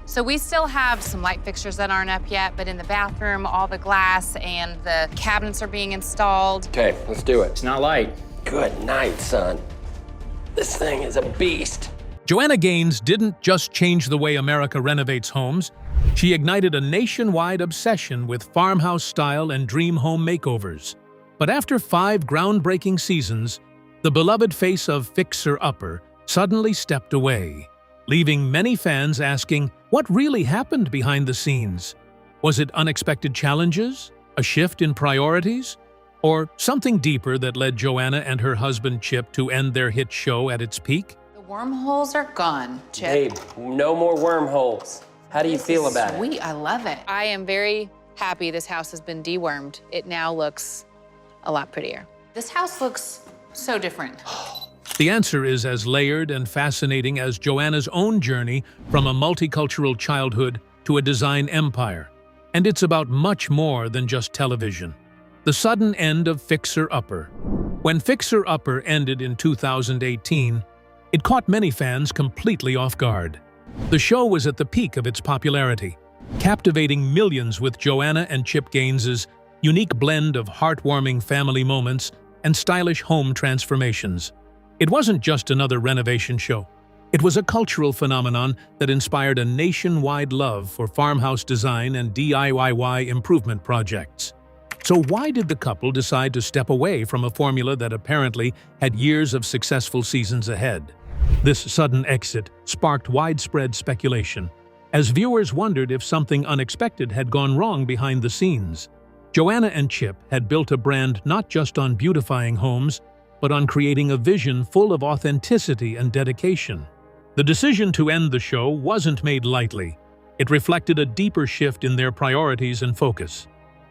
So we still have some light fixtures that aren't up yet, but in the bathroom, all the glass and the cabinets are being installed. Okay, let's do it. It's not light. Good night, son. This thing is a beast. Joanna Gaines didn't just change the way America renovates homes, she ignited a nationwide obsession with farmhouse style and dream home makeovers. But after 5 groundbreaking seasons, the beloved face of fixer-upper suddenly stepped away, leaving many fans asking what really happened behind the scenes. Was it unexpected challenges, a shift in priorities, or something deeper that led Joanna and her husband Chip to end their hit show at its peak? The wormholes are gone, Chip. Babe, no more wormholes. How do you feel about it? Sweet, I love it. I am very happy this house has been dewormed. It now looks a lot prettier. This house looks so different. The answer is as layered and fascinating as Joanna's own journey from a multicultural childhood to a design empire. And it's about much more than just television. The sudden end of Fixer Upper. When Fixer Upper ended in 2018, it caught many fans completely off guard. The show was at the peak of its popularity, captivating millions with Joanna and Chip Gaines's unique blend of heartwarming family moments and stylish home transformations. It wasn't just another renovation show. It was a cultural phenomenon that inspired a nationwide love for farmhouse design and DIY improvement projects. So why did the couple decide to step away from a formula that apparently had years of successful seasons ahead? This sudden exit sparked widespread speculation, as viewers wondered if something unexpected had gone wrong behind the scenes. Joanna and Chip had built a brand not just on beautifying homes, but on creating a vision full of authenticity and dedication. The decision to end the show wasn't made lightly. It reflected a deeper shift in their priorities and focus.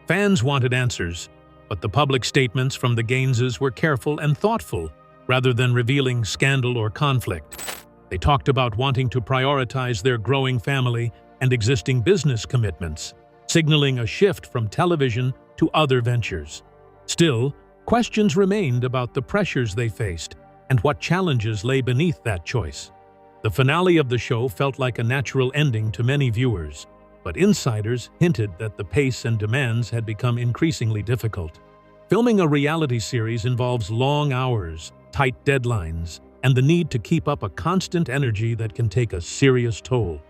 Fans wanted answers, but the public statements from the Gaineses were careful and thoughtful, rather than revealing scandal or conflict. They talked about wanting to prioritize their growing family and existing business commitments, signaling a shift from television to other ventures. Still, questions remained about the pressures they faced and what challenges lay beneath that choice. The finale of the show felt like a natural ending to many viewers, but insiders hinted that the pace and demands had become increasingly difficult. Filming a reality series involves long hours, tight deadlines, and the need to keep up a constant energy that can take a serious toll.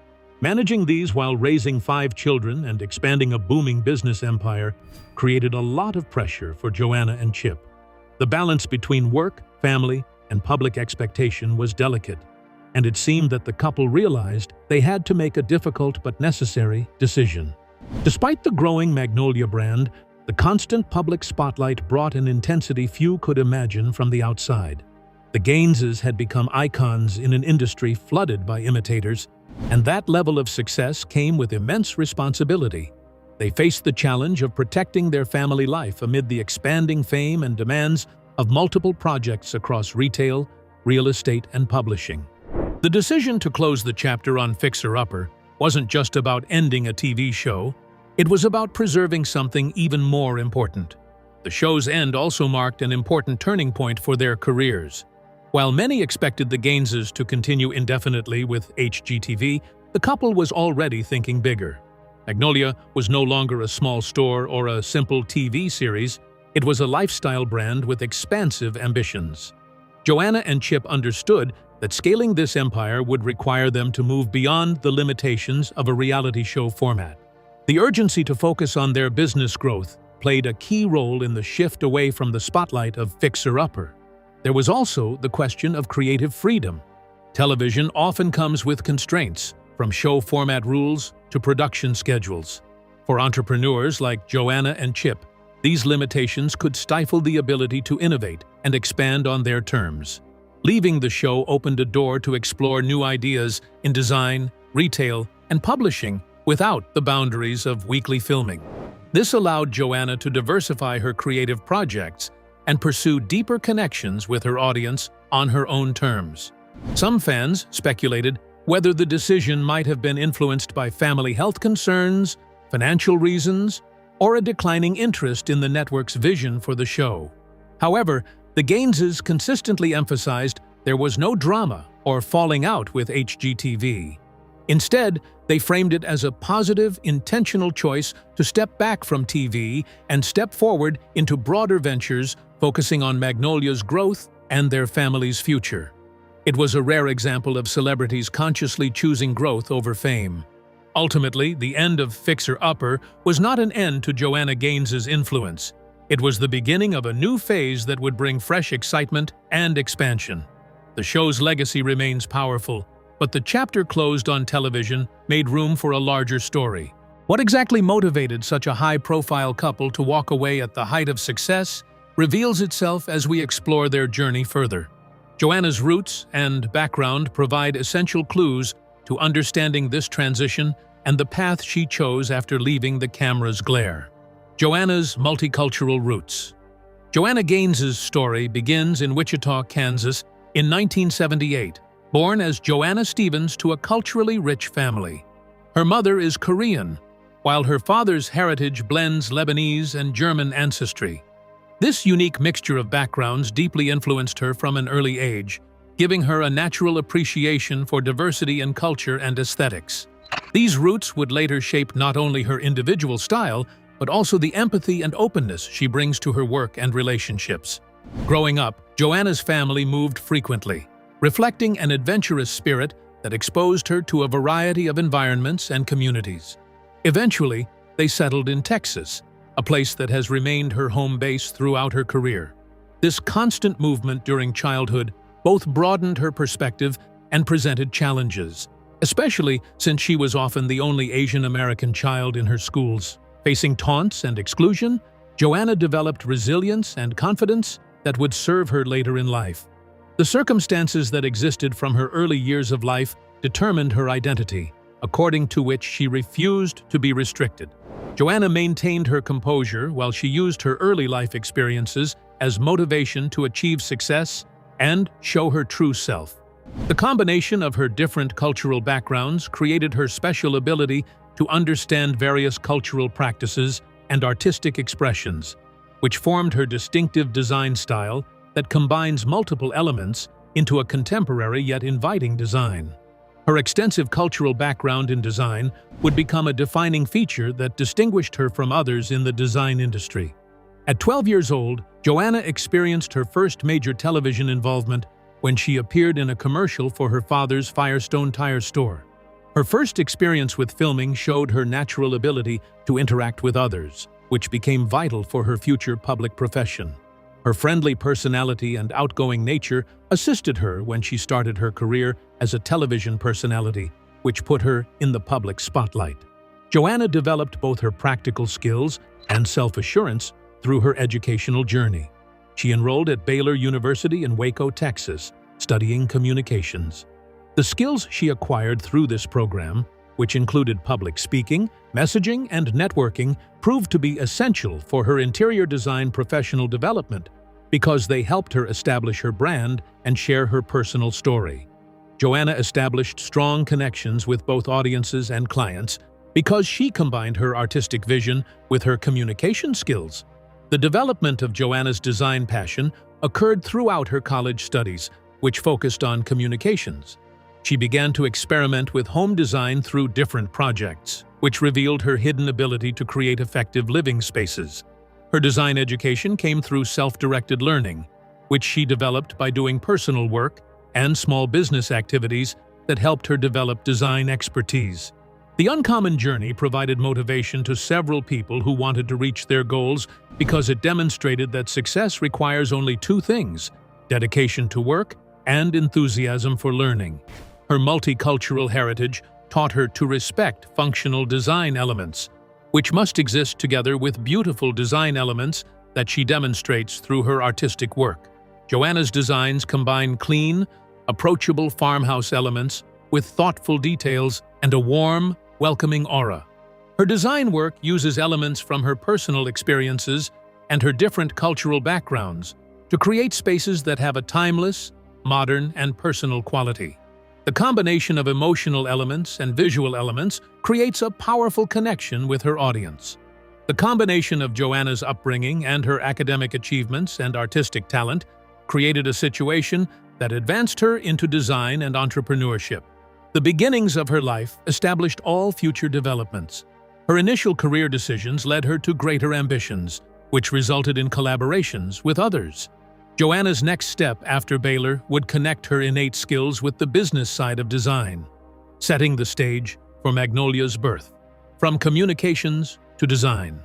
Managing these while raising 5 children and expanding a booming business empire created a lot of pressure for Joanna and Chip. The balance between work, family, and public expectation was delicate, and it seemed that the couple realized they had to make a difficult but necessary decision. Despite the growing Magnolia brand, the constant public spotlight brought an intensity few could imagine from the outside. The Gaineses had become icons in an industry flooded by imitators, and that level of success came with immense responsibility. They faced the challenge of protecting their family life amid the expanding fame and demands of multiple projects across retail, real estate, and publishing. The decision to close the chapter on Fixer Upper wasn't just about ending a TV show. It was about preserving something even more important. The show's end also marked an important turning point for their careers. While many expected the Gaineses to continue indefinitely with HGTV, the couple was already thinking bigger. Magnolia was no longer a small store or a simple TV series. It was a lifestyle brand with expansive ambitions. Joanna and Chip understood that scaling this empire would require them to move beyond the limitations of a reality show format. The urgency to focus on their business growth played a key role in the shift away from the spotlight of Fixer Upper. There was also the question of creative freedom. Television often comes with constraints, from show format rules to production schedules. For entrepreneurs like Joanna and Chip, these limitations could stifle the ability to innovate and expand on their terms. Leaving the show opened a door to explore new ideas in design, retail, and publishing without the boundaries of weekly filming. This allowed Joanna to diversify her creative projects and pursue deeper connections with her audience on her own terms. Some fans speculated whether the decision might have been influenced by family health concerns, financial reasons, or a declining interest in the network's vision for the show. However, the Gaineses consistently emphasized there was no drama or falling out with HGTV. Instead, they framed it as a positive, intentional choice to step back from TV and step forward into broader ventures focusing on Magnolia's growth and their family's future. It was a rare example of celebrities consciously choosing growth over fame. Ultimately, the end of Fixer Upper was not an end to Joanna Gaines's influence. It was the beginning of a new phase that would bring fresh excitement and expansion. The show's legacy remains powerful, but the chapter closed on television made room for a larger story. What exactly motivated such a high-profile couple to walk away at the height of success reveals itself as we explore their journey further. Joanna's roots and background provide essential clues to understanding this transition and the path she chose after leaving the camera's glare. Joanna's multicultural roots. Joanna Gaines's story begins in Wichita, Kansas, in 1978, born as Joanna Stevens to a culturally rich family. Her mother is Korean, while her father's heritage blends Lebanese and German ancestry. This unique mixture of backgrounds deeply influenced her from an early age, giving her a natural appreciation for diversity in culture and aesthetics. These roots would later shape not only her individual style, but also the empathy and openness she brings to her work and relationships. Growing up, Joanna's family moved frequently, reflecting an adventurous spirit that exposed her to a variety of environments and communities. Eventually, they settled in Texas, a place that has remained her home base throughout her career. This constant movement during childhood both broadened her perspective and presented challenges, especially since she was often the only Asian American child in her schools. Facing taunts and exclusion, Joanna developed resilience and confidence that would serve her later in life. The circumstances that existed from her early years of life determined her identity, according to which she refused to be restricted. Joanna maintained her composure while she used her early life experiences as motivation to achieve success and show her true self. The combination of her different cultural backgrounds created her special ability to understand various cultural practices and artistic expressions, which formed her distinctive design style that combines multiple elements into a contemporary yet inviting design. Her extensive cultural background in design would become a defining feature that distinguished her from others in the design industry. At 12 years old, Joanna experienced her first major television involvement when she appeared in a commercial for her father's Firestone tire store. Her first experience with filming showed her natural ability to interact with others, which became vital for her future public profession. Her friendly personality and outgoing nature assisted her when she started her career as a television personality, which put her in the public spotlight. Joanna developed both her practical skills and self-assurance through her educational journey. She enrolled at Baylor University in Waco, Texas, studying communications. The skills she acquired through this program, which included public speaking, messaging, and networking, proved to be essential for her interior design professional development because they helped her establish her brand and share her personal story. Joanna established strong connections with both audiences and clients because she combined her artistic vision with her communication skills. The development of Joanna's design passion occurred throughout her college studies, which focused on communications. She began to experiment with home design through different projects, which revealed her hidden ability to create effective living spaces. Her design education came through self-directed learning, which she developed by doing personal work and small business activities that helped her develop design expertise. The uncommon journey provided motivation to several people who wanted to reach their goals because it demonstrated that success requires only two things: dedication to work and enthusiasm for learning. Her multicultural heritage taught her to respect functional design elements, which must exist together with beautiful design elements that she demonstrates through her artistic work. Joanna's designs combine clean, approachable farmhouse elements with thoughtful details and a warm, welcoming aura. Her design work uses elements from her personal experiences and her different cultural backgrounds to create spaces that have a timeless, modern, and personal quality. The combination of emotional elements and visual elements creates a powerful connection with her audience. The combination of Joanna's upbringing and her academic achievements and artistic talent created a situation that advanced her into design and entrepreneurship. The beginnings of her life established all future developments. Her initial career decisions led her to greater ambitions, which resulted in collaborations with others. Joanna's next step after Baylor would connect her innate skills with the business side of design, setting the stage for Magnolia's birth, from communications to design.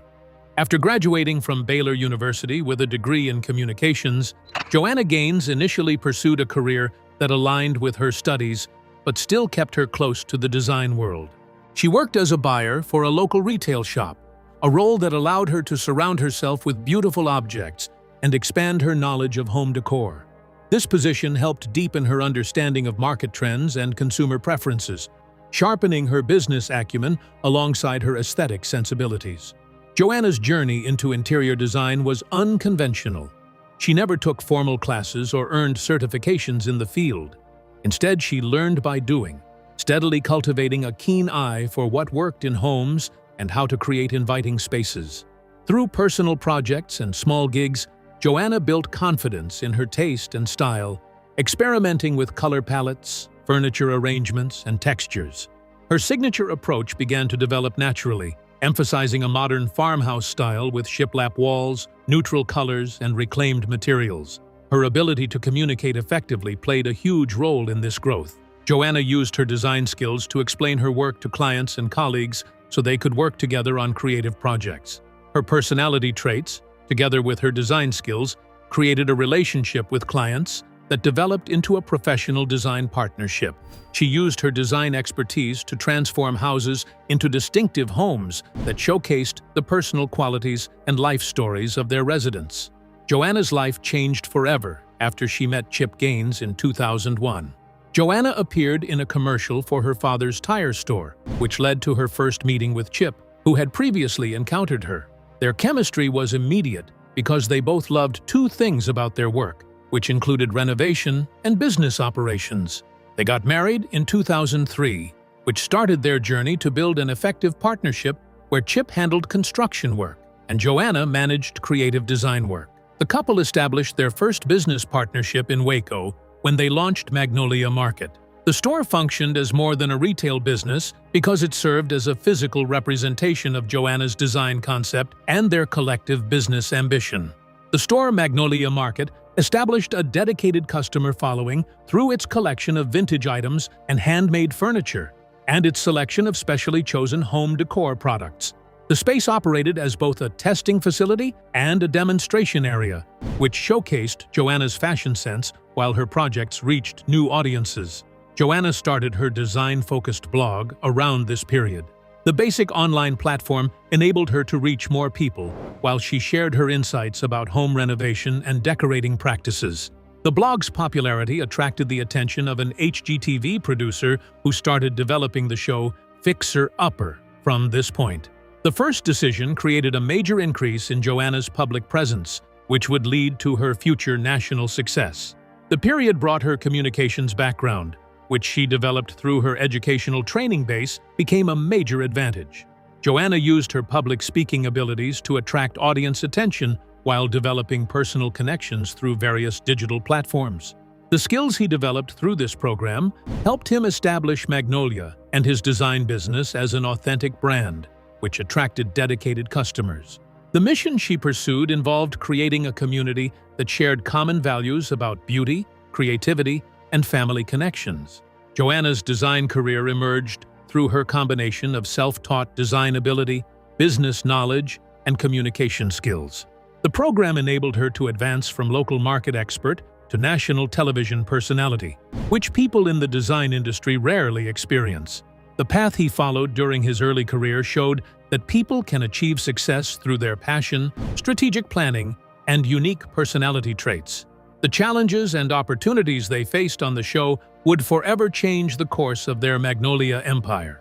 After graduating from Baylor University with a degree in communications, Joanna Gaines initially pursued a career that aligned with her studies but still kept her close to the design world. She worked as a buyer for a local retail shop, a role that allowed her to surround herself with beautiful objects and expand her knowledge of home decor. This position helped deepen her understanding of market trends and consumer preferences, sharpening her business acumen alongside her aesthetic sensibilities. Joanna's journey into interior design was unconventional. She never took formal classes or earned certifications in the field. Instead, she learned by doing, steadily cultivating a keen eye for what worked in homes and how to create inviting spaces. Through personal projects and small gigs, Joanna built confidence in her taste and style, experimenting with color palettes, furniture arrangements, and textures. Her signature approach began to develop naturally, emphasizing a modern farmhouse style with shiplap walls, neutral colors, and reclaimed materials. Her ability to communicate effectively played a huge role in this growth. Joanna used her design skills to explain her work to clients and colleagues so they could work together on creative projects. Her personality traits, together with her design skills, created a relationship with clients that developed into a professional design partnership. She used her design expertise to transform houses into distinctive homes that showcased the personal qualities and life stories of their residents. Joanna's life changed forever after she met Chip Gaines in 2001. Joanna appeared in a commercial for her father's tire store, which led to her first meeting with Chip, who had previously encountered her. Their chemistry was immediate because they both loved two things about their work, which included renovation and business operations. They got married in 2003, which started their journey to build an effective partnership where Chip handled construction work and Joanna managed creative design work. The couple established their first business partnership in Waco when they launched Magnolia Market. The store functioned as more than a retail business because it served as a physical representation of Joanna's design concept and their collective business ambition. The store Magnolia Market established a dedicated customer following through its collection of vintage items and handmade furniture, and its selection of specially chosen home decor products. The space operated as both a testing facility and a demonstration area, which showcased Joanna's fashion sense while her projects reached new audiences. Joanna started her design-focused blog around this period. The basic online platform enabled her to reach more people while she shared her insights about home renovation and decorating practices. The blog's popularity attracted the attention of an HGTV producer who started developing the show Fixer Upper from this point. The first decision created a major increase in Joanna's public presence, which would lead to her future national success. The period brought her communications background, which she developed through her educational training base, became a major advantage. Joanna used her public speaking abilities to attract audience attention while developing personal connections through various digital platforms. The skills he developed through this program helped him establish Magnolia and his design business as an authentic brand, which attracted dedicated customers. The mission she pursued involved creating a community that shared common values about beauty, creativity, and family connections. Joanna's design career emerged through her combination of self-taught design ability, business knowledge, and communication skills. The program enabled her to advance from local market expert to national television personality, which people in the design industry rarely experience. The path he followed during his early career showed that people can achieve success through their passion, strategic planning, and unique personality traits. The challenges and opportunities they faced on the show would forever change the course of their Magnolia empire.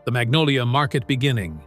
The Magnolia Market beginning.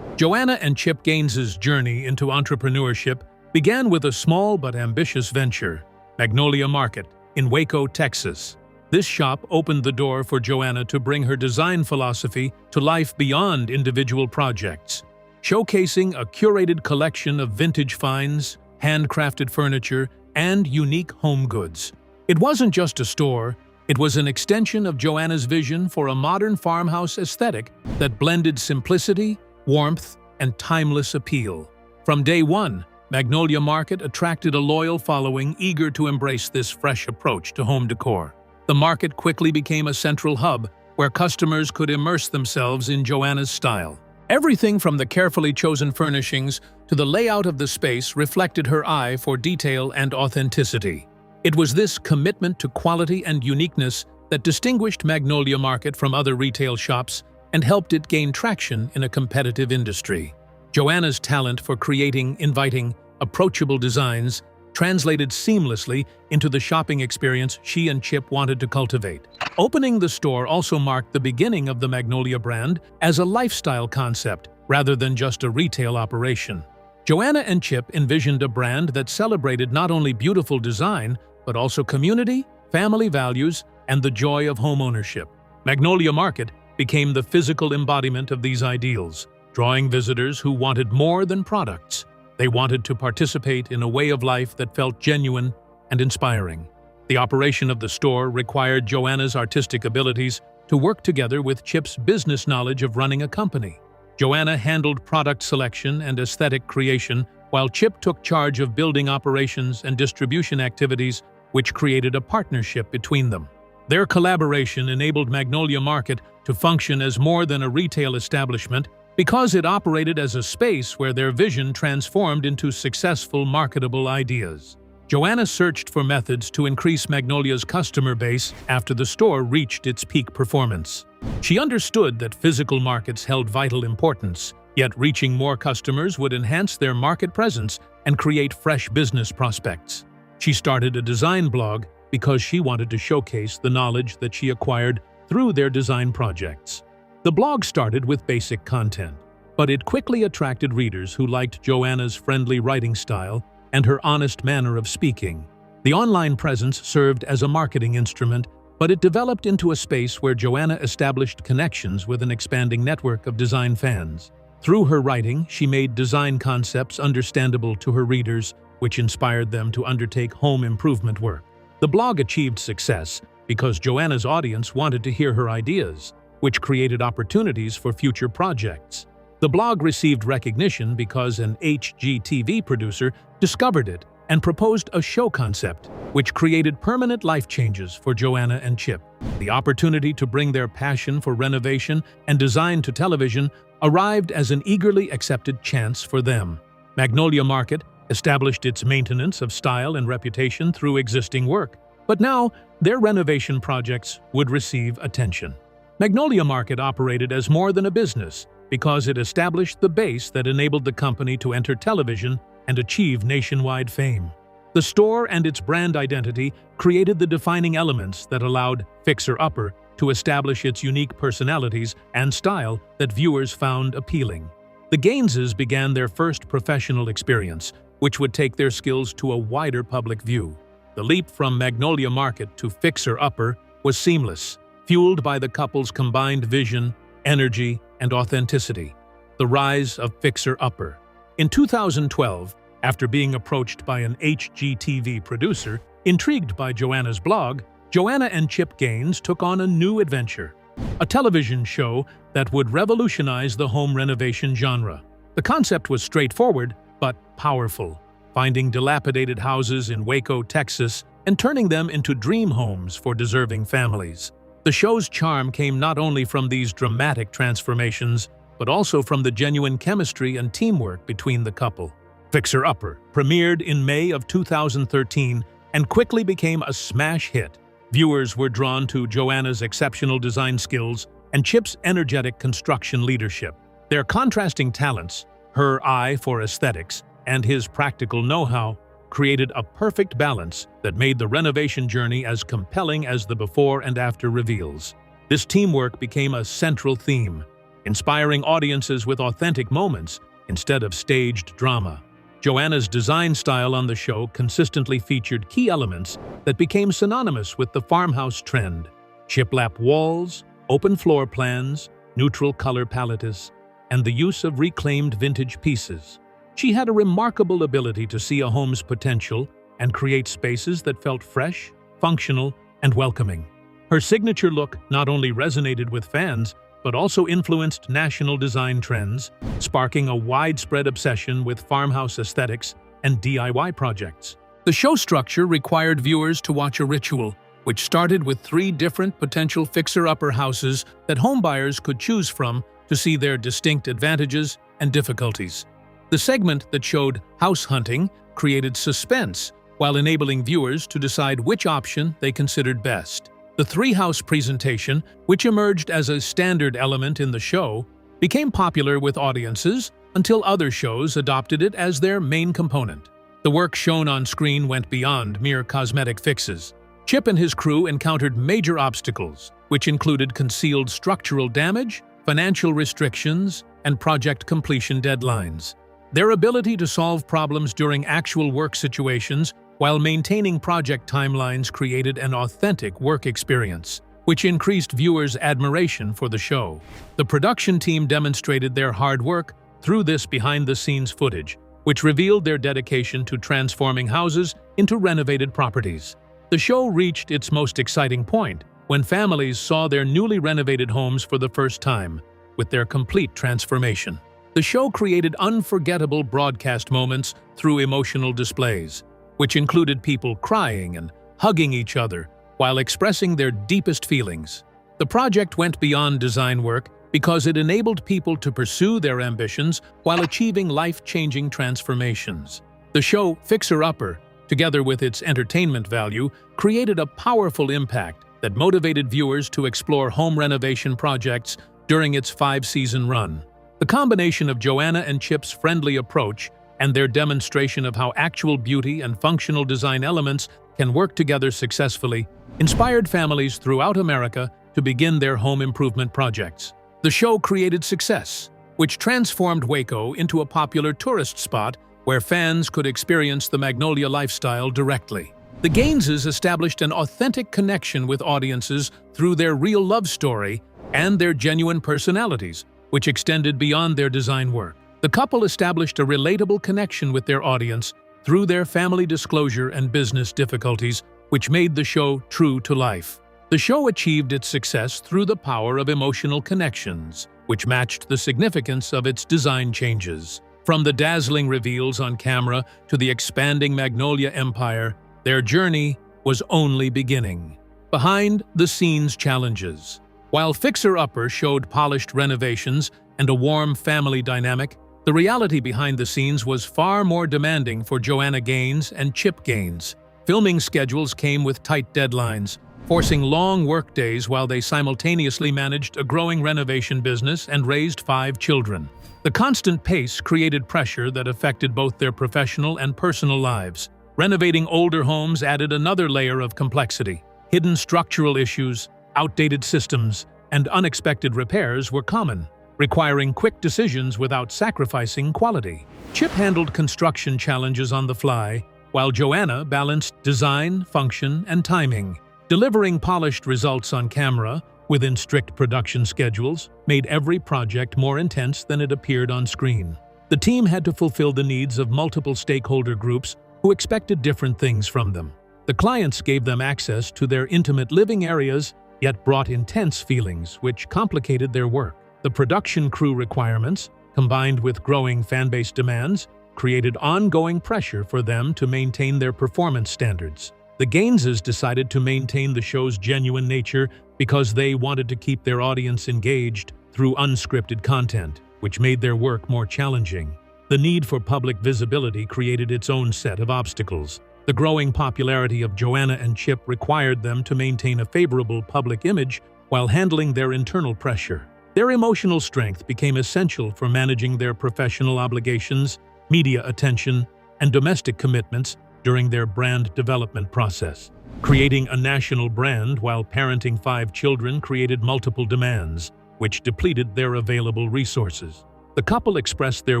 Joanna and Chip Gaines's journey into entrepreneurship began with a small but ambitious venture, Magnolia Market, in Waco, Texas. This shop opened the door for Joanna to bring her design philosophy to life beyond individual projects, showcasing a curated collection of vintage finds, handcrafted furniture, and unique home goods. It wasn't just a store, It was an extension of Joanna's vision for a modern farmhouse aesthetic that blended simplicity, warmth, and timeless appeal. From day one, Magnolia Market attracted a loyal following eager to embrace this fresh approach to home decor. The market quickly became a central hub where customers could immerse themselves in Joanna's style. Everything from the carefully chosen furnishings to the layout of the space reflected her eye for detail and authenticity. It was this commitment to quality and uniqueness that distinguished Magnolia Market from other retail shops and helped it gain traction in a competitive industry. Joanna's talent for creating inviting, approachable designs translated seamlessly into the shopping experience she and Chip wanted to cultivate. Opening the store also marked the beginning of the Magnolia brand as a lifestyle concept rather than just a retail operation. Joanna and Chip envisioned a brand that celebrated not only beautiful design, but also community, family values, and the joy of home ownership. Magnolia Market became the physical embodiment of these ideals, drawing visitors who wanted more than products. They wanted to participate in a way of life that felt genuine and inspiring. The operation of the store required Joanna's artistic abilities to work together with Chip's business knowledge of running a company. Joanna handled product selection and aesthetic creation, while Chip took charge of building operations and distribution activities, which created a partnership between them. Their collaboration enabled Magnolia Market to function as more than a retail establishment because it operated as a space where their vision transformed into successful, marketable ideas. Joanna searched for methods to increase Magnolia's customer base after the store reached its peak performance. She understood that physical markets held vital importance, yet reaching more customers would enhance their market presence and create fresh business prospects. She started a design blog because she wanted to showcase the knowledge that she acquired through their design projects. The blog started with basic content, but it quickly attracted readers who liked Joanna's friendly writing style and her honest manner of speaking. The online presence served as a marketing instrument, but it developed into a space where Joanna established connections with an expanding network of design fans. Through her writing, she made design concepts understandable to her readers, which inspired them to undertake home improvement work. The blog achieved success because Joanna's audience wanted to hear her ideas, which created opportunities for future projects. The blog received recognition because an HGTV producer discovered it and proposed a show concept, which created permanent life changes for Joanna and Chip. The opportunity to bring their passion for renovation and design to television arrived as an eagerly accepted chance for them. Magnolia Market established its maintenance of style and reputation through existing work, but now their renovation projects would receive attention. Magnolia Market operated as more than a business because it established the base that enabled the company to enter television and achieve nationwide fame. The store and its brand identity created the defining elements that allowed Fixer Upper to establish its unique personalities and style that viewers found appealing. The Gaineses began their first professional experience, which would take their skills to a wider public view. The leap from Magnolia Market to Fixer Upper was seamless, fueled by the couple's combined vision, energy, and authenticity. The rise of Fixer Upper. In 2012, after being approached by an HGTV producer, intrigued by Joanna's blog, Joanna and Chip Gaines took on a new adventure, a television show that would revolutionize the home renovation genre. The concept was straightforward but powerful, finding dilapidated houses in Waco, Texas, and turning them into dream homes for deserving families. The show's charm came not only from these dramatic transformations, but also from the genuine chemistry and teamwork between the couple. Fixer Upper premiered in May of 2013 and quickly became a smash hit. Viewers were drawn to Joanna's exceptional design skills and Chip's energetic construction leadership. Their contrasting talents, her eye for aesthetics, and his practical know-how, created a perfect balance that made the renovation journey as compelling as the before and after reveals. This teamwork became a central theme, inspiring audiences with authentic moments instead of staged drama. Joanna's design style on the show consistently featured key elements that became synonymous with the farmhouse trend: shiplap walls, open floor plans, neutral color palettes, and the use of reclaimed vintage pieces. She had a remarkable ability to see a home's potential and create spaces that felt fresh, functional, and welcoming. Her signature look not only resonated with fans, but also influenced national design trends, sparking a widespread obsession with farmhouse aesthetics and DIY projects. The show structure required viewers to watch a ritual, which started with 3 different potential fixer-upper houses that homebuyers could choose from to see their distinct advantages and difficulties. The segment that showed house hunting created suspense while enabling viewers to decide which option they considered best. The 3-house presentation, which emerged as a standard element in the show, became popular with audiences until other shows adopted it as their main component. The work shown on screen went beyond mere cosmetic fixes. Chip and his crew encountered major obstacles, which included concealed structural damage, financial restrictions, and project completion deadlines. Their ability to solve problems during actual work situations while maintaining project timelines created an authentic work experience, which increased viewers' admiration for the show. The production team demonstrated their hard work through this behind-the-scenes footage, which revealed their dedication to transforming houses into renovated properties. The show reached its most exciting point when families saw their newly renovated homes for the first time, with their complete transformation. The show created unforgettable broadcast moments through emotional displays, which included people crying and hugging each other while expressing their deepest feelings. The project went beyond design work because it enabled people to pursue their ambitions while achieving life-changing transformations. The show Fixer Upper, together with its entertainment value, created a powerful impact that motivated viewers to explore home renovation projects during its 5-season run. The combination of Joanna and Chip's friendly approach and their demonstration of how actual beauty and functional design elements can work together successfully inspired families throughout America to begin their home improvement projects. The show created success, which transformed Waco into a popular tourist spot where fans could experience the Magnolia lifestyle directly. The Gaineses established an authentic connection with audiences through their real love story and their genuine personalities, which extended beyond their design work. The couple established a relatable connection with their audience through their family disclosure and business difficulties, which made the show true to life. The show achieved its success through the power of emotional connections, which matched the significance of its design changes. From the dazzling reveals on camera to the expanding Magnolia empire, their journey was only beginning. Behind-the-scenes challenges. While Fixer Upper showed polished renovations and a warm family dynamic, the reality behind the scenes was far more demanding for Joanna Gaines and Chip Gaines. Filming schedules came with tight deadlines, forcing long workdays while they simultaneously managed a growing renovation business and raised 5 children. The constant pace created pressure that affected both their professional and personal lives. Renovating older homes added another layer of complexity. Hidden structural issues, outdated systems, and unexpected repairs were common, requiring quick decisions without sacrificing quality. Chip handled construction challenges on the fly, while Joanna balanced design, function, and timing. Delivering polished results on camera, within strict production schedules, made every project more intense than it appeared on screen. The team had to fulfill the needs of multiple stakeholder groups who expected different things from them. The clients gave them access to their intimate living areas, yet brought intense feelings, which complicated their work. The production crew requirements, combined with growing fan-base demands, created ongoing pressure for them to maintain their performance standards. The Gaineses decided to maintain the show's genuine nature because they wanted to keep their audience engaged through unscripted content, which made their work more challenging. The need for public visibility created its own set of obstacles. The growing popularity of Joanna and Chip required them to maintain a favorable public image while handling their internal pressure. Their emotional strength became essential for managing their professional obligations, media attention, and domestic commitments during their brand development process. Creating a national brand while parenting 5 children created multiple demands, which depleted their available resources. The couple expressed their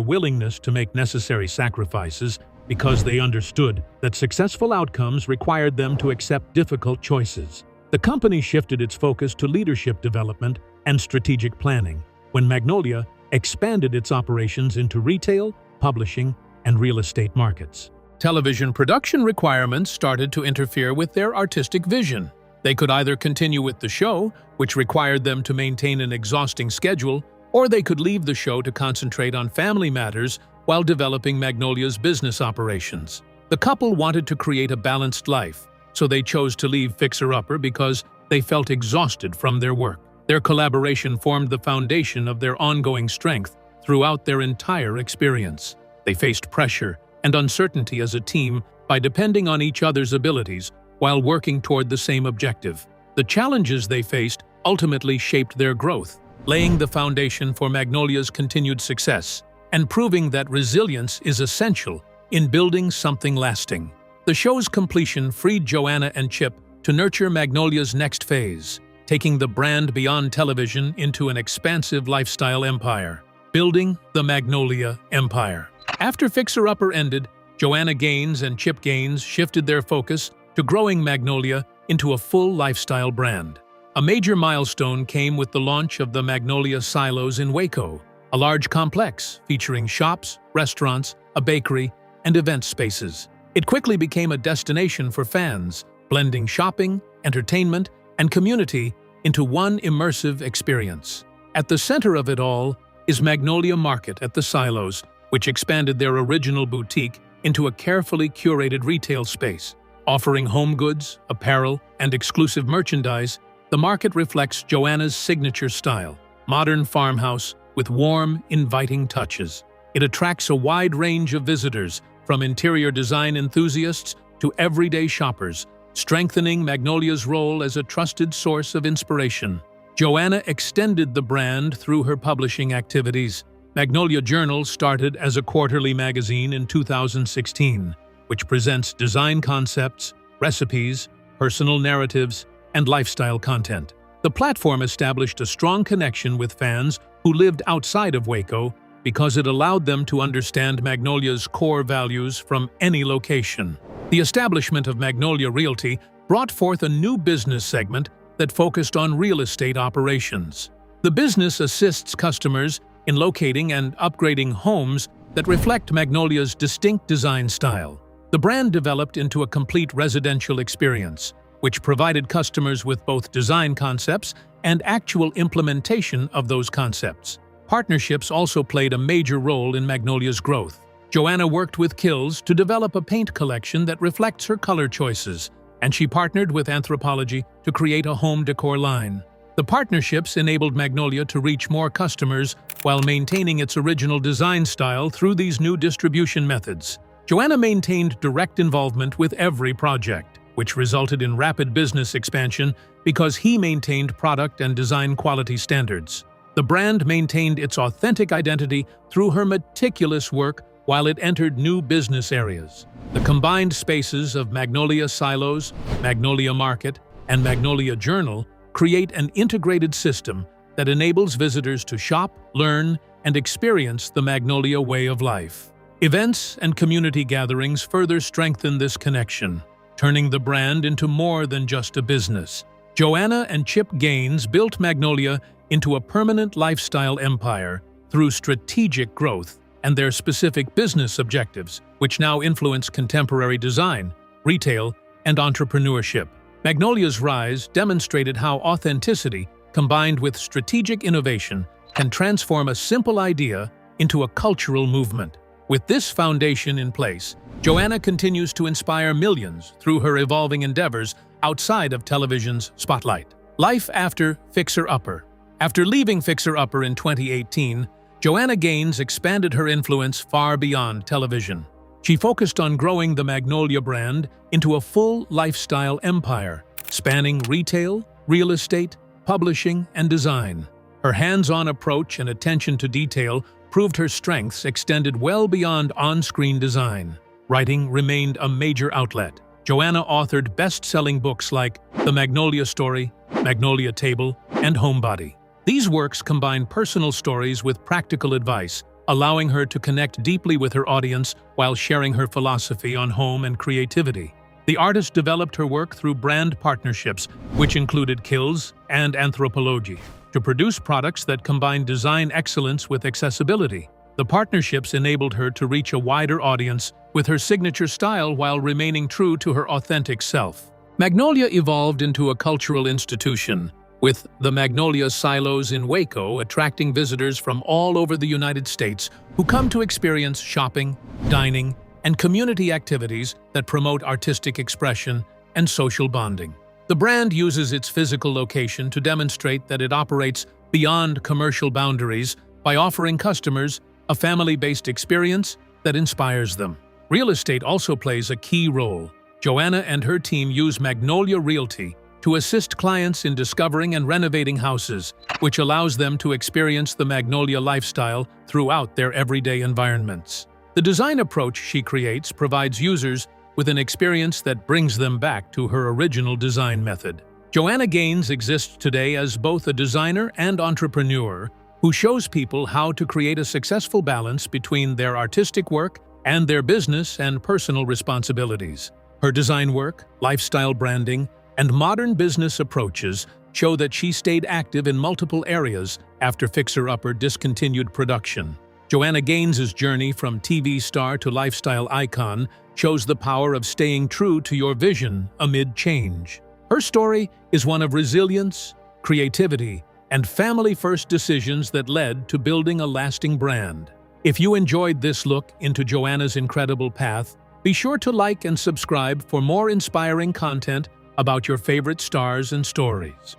willingness to make necessary sacrifices because they understood that successful outcomes required them to accept difficult choices. The company shifted its focus to leadership development and strategic planning when Magnolia expanded its operations into retail, publishing, and real estate markets. Television production requirements started to interfere with their artistic vision. They could either continue with the show, which required them to maintain an exhausting schedule, or they could leave the show to concentrate on family matters while developing Magnolia's business operations. The couple wanted to create a balanced life, so they chose to leave Fixer Upper because they felt exhausted from their work. Their collaboration formed the foundation of their ongoing strength throughout their entire experience. They faced pressure and uncertainty as a team by depending on each other's abilities while working toward the same objective. The challenges they faced ultimately shaped their growth, laying the foundation for Magnolia's continued success and proving that resilience is essential in building something lasting. The show's completion freed Joanna and Chip to nurture Magnolia's next phase, taking the brand beyond television into an expansive lifestyle empire, building the Magnolia Empire. After Fixer Upper ended, Joanna Gaines and Chip Gaines shifted their focus to growing Magnolia into a full lifestyle brand. A major milestone came with the launch of the Magnolia Silos in Waco, a large complex featuring shops, restaurants, a bakery, and event spaces. It quickly became a destination for fans, blending shopping, entertainment, and community into one immersive experience. At the center of it all is Magnolia Market at the Silos, which expanded their original boutique into a carefully curated retail space. Offering home goods, apparel, and exclusive merchandise, the market reflects Joanna's signature style, modern farmhouse with warm, inviting touches. It attracts a wide range of visitors, from interior design enthusiasts to everyday shoppers, strengthening Magnolia's role as a trusted source of inspiration. Joanna extended the brand through her publishing activities. Magnolia Journal started as a quarterly magazine in 2016, which presents design concepts, recipes, personal narratives, and lifestyle content. The platform established a strong connection with fans who lived outside of Waco because it allowed them to understand Magnolia's core values from any location. The establishment of Magnolia Realty brought forth a new business segment that focused on real estate operations. The business assists customers in locating and upgrading homes that reflect Magnolia's distinct design style. The brand developed into a complete residential experience, which provided customers with both design concepts and actual implementation of those concepts. Partnerships also played a major role in Magnolia's growth. Joanna worked with Kills to develop a paint collection that reflects her color choices, and she partnered with Anthropology to create a home decor line. The partnerships enabled Magnolia to reach more customers while maintaining its original design style through these new distribution methods. Joanna maintained direct involvement with every project, which resulted in rapid business expansion because he maintained product and design quality standards. The brand maintained its authentic identity through her meticulous work while it entered new business areas. The combined spaces of Magnolia Silos, Magnolia Market, and Magnolia Journal create an integrated system that enables visitors to shop, learn, and experience the Magnolia way of life. Events and community gatherings further strengthen this connection, turning the brand into more than just a business. Joanna and Chip Gaines built Magnolia into a permanent lifestyle empire through strategic growth and their specific business objectives, which now influence contemporary design, retail, and entrepreneurship. Magnolia's rise demonstrated how authenticity, combined with strategic innovation, can transform a simple idea into a cultural movement. With this foundation in place, Joanna continues to inspire millions through her evolving endeavors outside of television's spotlight. Life after Fixer Upper. After leaving Fixer Upper in 2018, Joanna Gaines expanded her influence far beyond television. She focused on growing the Magnolia brand into a full lifestyle empire, spanning retail, real estate, publishing, and design. Her hands-on approach and attention to detail proved her strengths extended well beyond on-screen design. Writing remained a major outlet. Joanna authored best-selling books like The Magnolia Story, Magnolia Table, and Homebody. These works combine personal stories with practical advice, allowing her to connect deeply with her audience while sharing her philosophy on home and creativity. The artist developed her work through brand partnerships, which included Kills and Anthropology, to produce products that combine design excellence with accessibility. The partnerships enabled her to reach a wider audience with her signature style while remaining true to her authentic self. Magnolia evolved into a cultural institution, with the Magnolia silos in Waco attracting visitors from all over the United States who come to experience shopping, dining, and community activities that promote artistic expression and social bonding. The brand uses its physical location to demonstrate that it operates beyond commercial boundaries by offering customers a family-based experience that inspires them. Real estate also plays a key role. Joanna and her team use Magnolia Realty to assist clients in discovering and renovating houses, which allows them to experience the Magnolia lifestyle throughout their everyday environments. The design approach she creates provides users with an experience that brings them back to her original design method. Joanna Gaines exists today as both a designer and entrepreneur who shows people how to create a successful balance between their artistic work and their business and personal responsibilities. Her design work, lifestyle branding, and modern business approaches show that she stayed active in multiple areas after Fixer Upper discontinued production. Joanna Gaines's journey from TV star to lifestyle icon shows the power of staying true to your vision amid change. Her story is one of resilience, creativity, and family-first decisions that led to building a lasting brand. If you enjoyed this look into Joanna's incredible path, be sure to like and subscribe for more inspiring content about your favorite stars and stories.